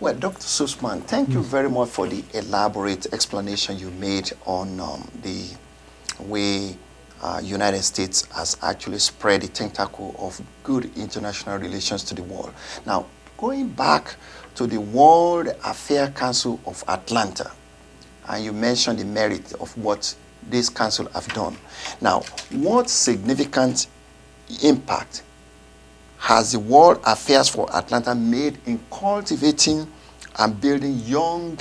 Well, Dr. Suzman, thank you very much for the elaborate explanation you made on the way United States has actually spread the tentacle of good international relations to the world. Now, going back to the World Affairs Council of Atlanta, and you mentioned the merit of what this council have done. Now, what significant impact has the World Affairs for Atlanta made in cultivating and building young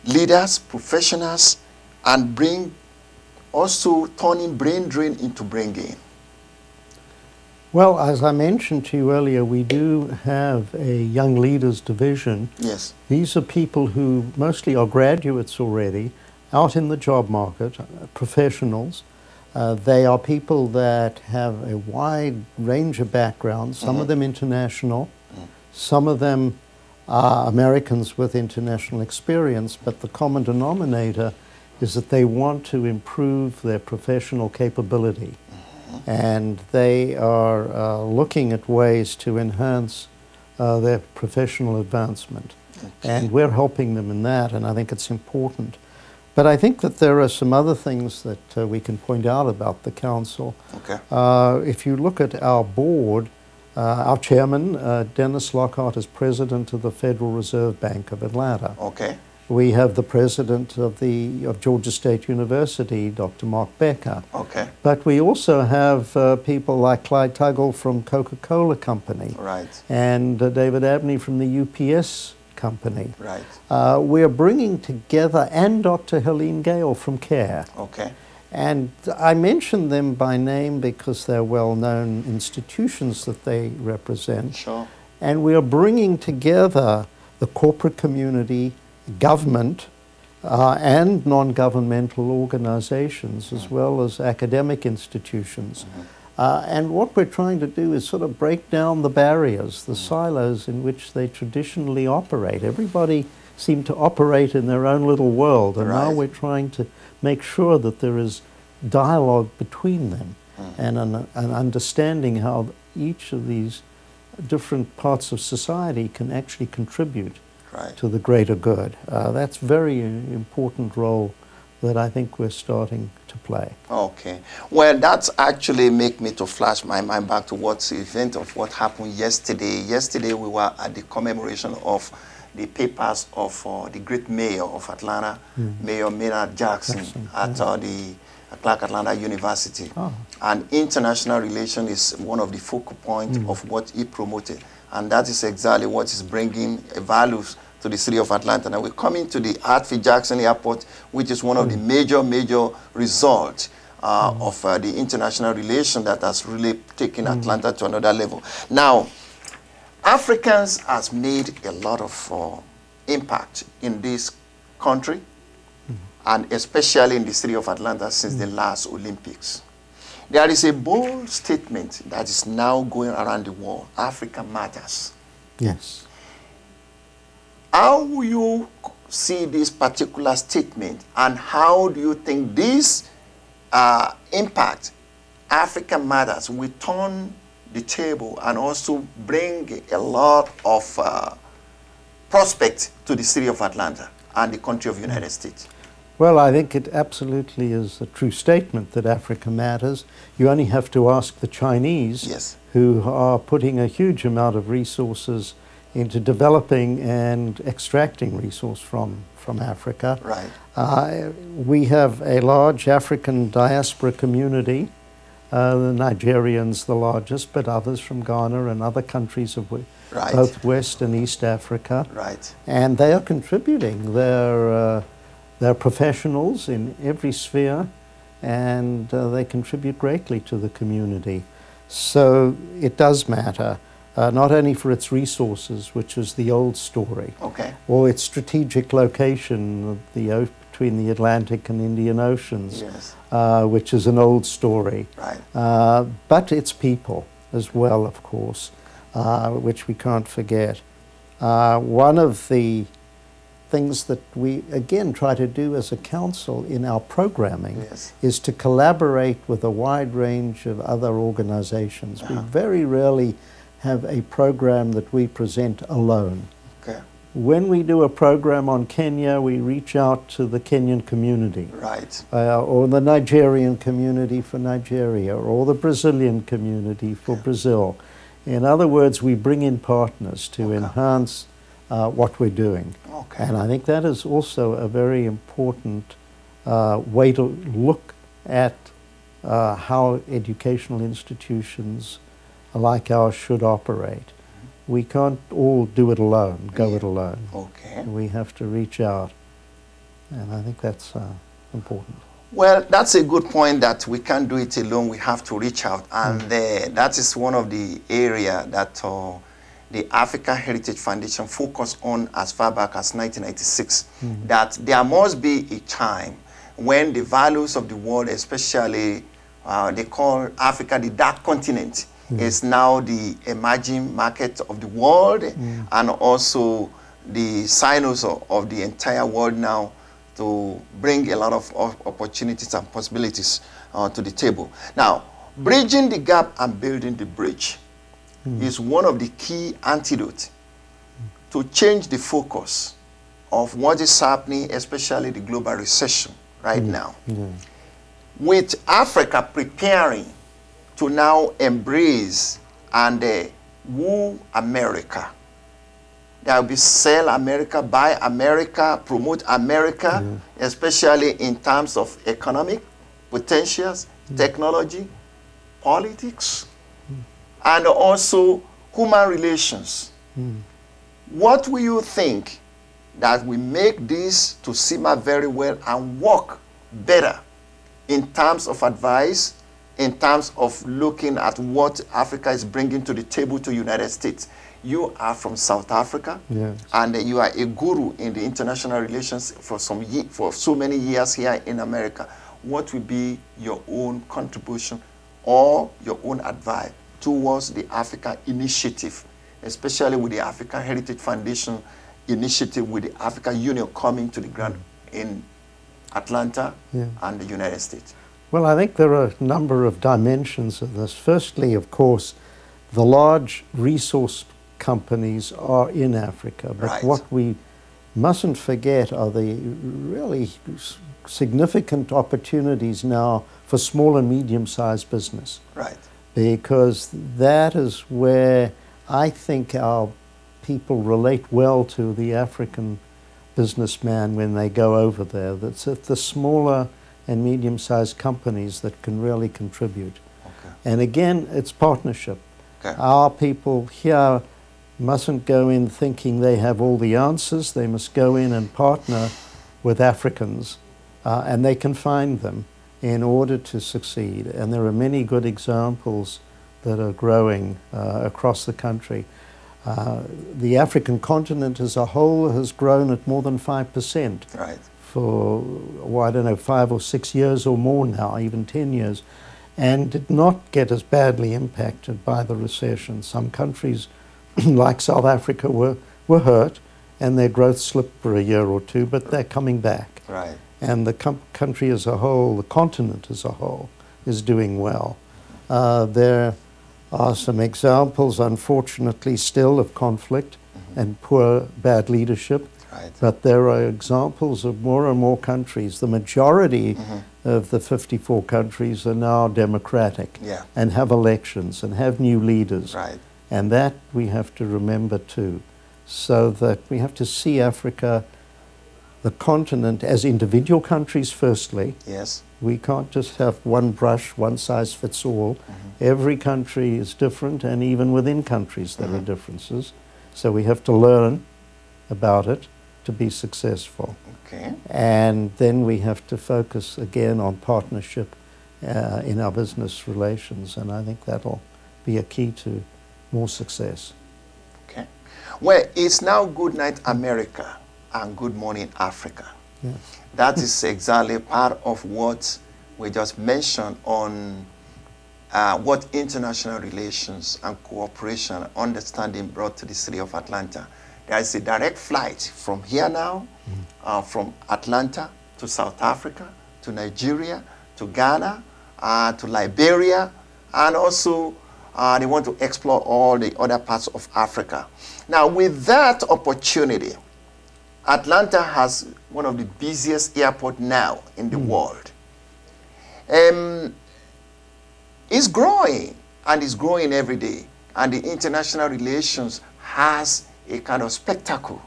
leaders, professionals, and also turning brain drain into brain gain? Well, as I mentioned to you earlier, we do have a Young Leaders Division. Yes. These are people who mostly are graduates already, out in the job market, professionals. They are people that have a wide range of backgrounds, some of them international, some of them are Americans with international experience, but the common denominator is that they want to improve their professional capability. And they are looking at ways to enhance their professional advancement. Okay. And we're helping them in that, and I think it's important. But I think that there are some other things that we can point out about the Council. Okay. If you look at our board, our chairman, Dennis Lockhart, is president of the Federal Reserve Bank of Atlanta. Okay. We have the president of Georgia State University, Dr. Mark Becker. Okay. But we also have people like Clyde Tuggle from Coca-Cola Company. Right. And David Abney from the UPS Company. Right. We're bringing together, and Dr. Helene Gale from CARE. Okay. And I mention them by name because they're well-known institutions that they represent. Sure. And we are bringing together the corporate community, government, and non-governmental organizations, as well as academic institutions. And what we're trying to do is sort of break down the barriers, the silos in which they traditionally operate. Everybody seemed to operate in their own little world, and now we're trying to make sure that there is dialogue between them and an understanding how each of these different parts of society can actually contribute to the greater good. That's a very important role that I think we're starting to play. Okay. Well, that's actually make me to flash my mind back to what's the event of what happened yesterday. Yesterday we were at the commemoration of the papers of the great mayor of Atlanta, Mayor Maynard Jackson, at the Clark Atlanta University. And international relations is one of the focal points of what he promoted. And that is exactly what is bringing values to the city of Atlanta. Now we're coming to the Hartsfield Jackson Airport, which is one of the major results of the international relation that has really taken Atlanta to another level. Now, Africans has made a lot of impact in this country, and especially in the city of Atlanta since the last Olympics. There is a bold statement that is now going around the world: Africa matters. Yes. How will you see this particular statement, and how do you think this impact, Africa matters, will turn the table and also bring a lot of prospects to the city of Atlanta and the country of United States? Well, I think it absolutely is a true statement that Africa matters. You only have to ask the Chinese, who are putting a huge amount of resources into developing and extracting resource from Africa. Right. We have a large African diaspora community. The Nigerians the largest, but others from Ghana and other countries of both West and East Africa. Right. And they are contributing. They're professionals in every sphere, and they contribute greatly to the community. So it does matter, not only for its resources, which is the old story, or its strategic location between the Atlantic and Indian Oceans, which is an old story, but its people as well, of course, which we can't forget. One of the things that we, again, try to do as a council in our programming is to collaborate with a wide range of other organizations. We very rarely have a program that we present alone. when we do a program on Kenya, we reach out to the Kenyan community. Right. Or the Nigerian community for Nigeria, or the Brazilian community for Brazil. In other words, we bring in partners to enhance what we're doing. Okay. And I think that is also a very important way to look at how educational institutions like ours should operate. We can't all do it alone, go it alone. Okay. We have to reach out, and I think that's important. Well, that's a good point, that we can't do it alone. We have to reach out, and that is one of the area that the African Heritage Foundation focused on as far back as 1996. That there must be a time when the values of the world, especially they call Africa the dark continent, is now the emerging market of the world, and also the signals of the entire world now, to bring a lot of opportunities and possibilities to the table. Now, bridging the gap and building the bridge is one of the key antidotes to change the focus of what is happening, especially the global recession right now. With Africa preparing to now embrace and woo America. There will be sell America, buy America, promote America, especially in terms of economic potentials, technology, politics, and also human relations. What will you think that will make this to simmer very well and work better in terms of advice, in terms of looking at what Africa is bringing to the table to United States? You are from South Africa, and you are a guru in the international relations for so many years here in America. What will be your own contribution or your own advice towards the Africa initiative, especially with the African Heritage Foundation initiative, with the African Union coming to the ground in Atlanta and the United States? Well, I think there are a number of dimensions of this. Firstly, of course, the large resource companies are in Africa, but what we mustn't forget are the really significant opportunities now for small and medium-sized business. Because that is where I think our people relate well to the African businessman when they go over there. That's at the smaller and medium-sized companies that can really contribute. And again, it's partnership. Our people here mustn't go in thinking they have all the answers. They must go in and partner with Africans, and they can find them in order to succeed. And there are many good examples that are growing across the country. The African continent as a whole has grown at more than 5% for, well, I don't know, 5 or 6 years or more now, even 10 years, and did not get as badly impacted by the recession. Some countries like South Africa were hurt, and their growth slipped for a year or two, but they're coming back. And the country as a whole, the continent as a whole, is doing well. There are some examples, unfortunately, still of conflict and poor, bad leadership. But there are examples of more and more countries. The majority of the 54 countries are now democratic and have elections and have new leaders. And that we have to remember too. So that we have to see Africa, the continent, as individual countries firstly. We can't just have one brush, one size fits all. Every country is different, and even within countries there are differences. So we have to learn about it to be successful. And then we have to focus again on partnership in our business relations, and I think that'll be a key to more success. Well, it's now Good Night America and Good Morning Africa. That is exactly part of what we just mentioned on what international relations and cooperation, understanding brought to the city of Atlanta. There is a direct flight from here now, from Atlanta to South Africa, to Nigeria, to Ghana, to Liberia, and also They want to explore all the other parts of Africa. Now, with that opportunity, Atlanta has one of the busiest airports now in the world. It's growing, and it's growing every day. And the international relations has a kind of spectacle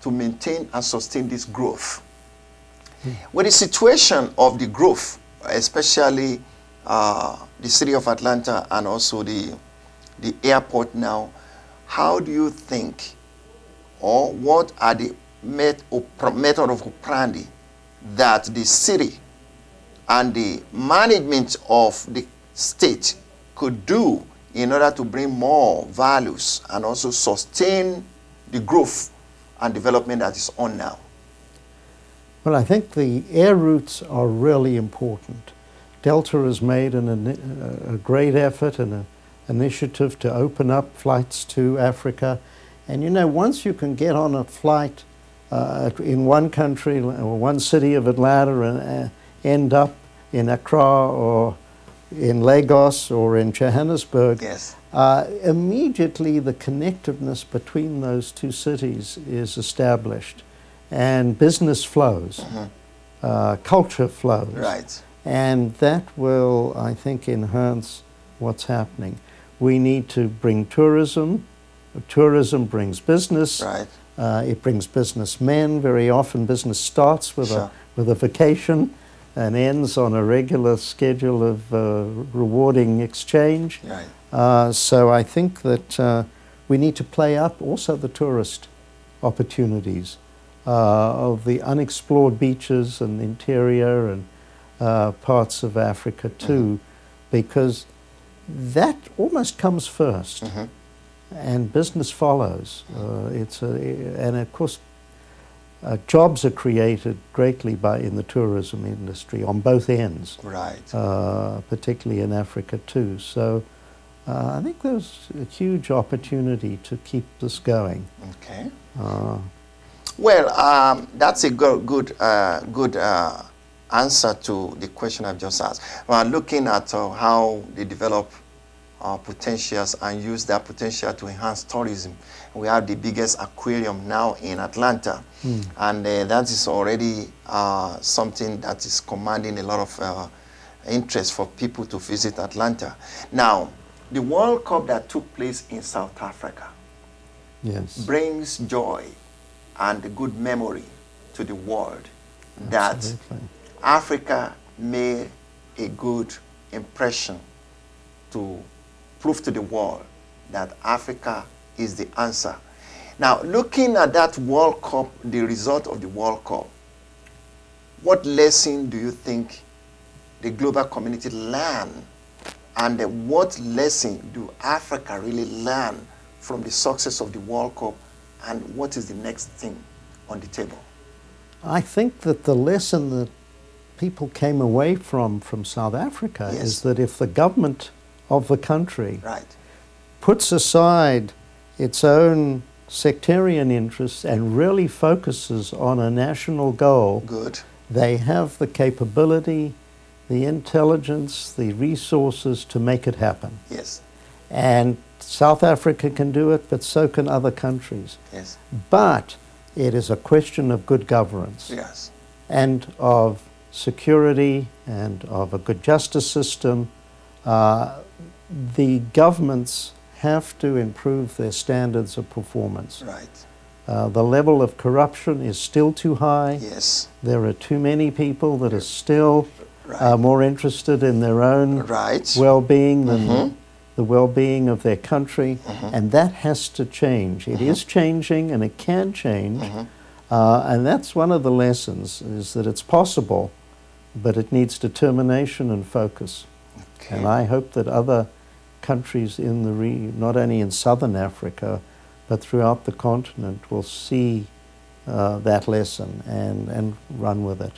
to maintain and sustain this growth. With the situation of the growth, especially the city of Atlanta and also the airport now, how do you think, or what are the method of operandi that the city and the management of the state could do in order to bring more values and also sustain the growth and development that is on now? Well, I think the air routes are really important. Delta has made a great effort and an initiative to open up flights to Africa. And you know, once you can get on a flight in one country or one city of Atlanta and end up in Accra or in Lagos or in Johannesburg, yes, immediately the connectiveness between those two cities is established, and business flows, culture flows, right, and that will, I think, enhance what's happening. We need to bring tourism. Tourism brings business. right. It brings businessmen. Very often business starts with Sure. a vacation and ends on a regular schedule of rewarding exchange. Right. So I think that we need to play up also the tourist opportunities of the unexplored beaches and interior and parts of Africa too, because that almost comes first, and business follows. And of course, jobs are created greatly in the tourism industry on both ends, Right. Particularly in Africa too. So I think there's a huge opportunity to keep this going. Okay. Well, that's a good answer to the question I've just asked. Looking at how they develop potentials and use that potential to enhance tourism. We have the biggest aquarium now in Atlanta, and that is already something that is commanding a lot of interest for people to visit Atlanta. Now, the World Cup that took place in South Africa, yes, brings joy and a good memory to the world. Absolutely. That Africa made a good impression to prove to the world that Africa is the answer. Now, looking at that World Cup, the result of the World Cup, what lesson do you think the global community learn, and what lesson do Africa really learn from the success of the World Cup, and what is the next thing on the table? I think that the lesson that people came away from South Africa Yes. is that if the government of the country Right. puts aside its own sectarian interests and really focuses on a national goal, Good. they have the capability, the intelligence, the resources to make it happen. Yes. And South Africa can do it, but so can other countries. Yes. But it is a question of good governance Yes. and of security and of a good justice system. The governments have to improve their standards of performance. Right. The level of corruption is still too high. Yes. There are too many people that are still Right. more interested in their own Right. well-being than the well-being of their country, and that has to change. It is changing, and it can change, and that's one of the lessons, is that it's possible, but it needs determination and focus. Okay. And I hope that other countries in the not only in southern Africa, but throughout the continent will see that lesson and run with it.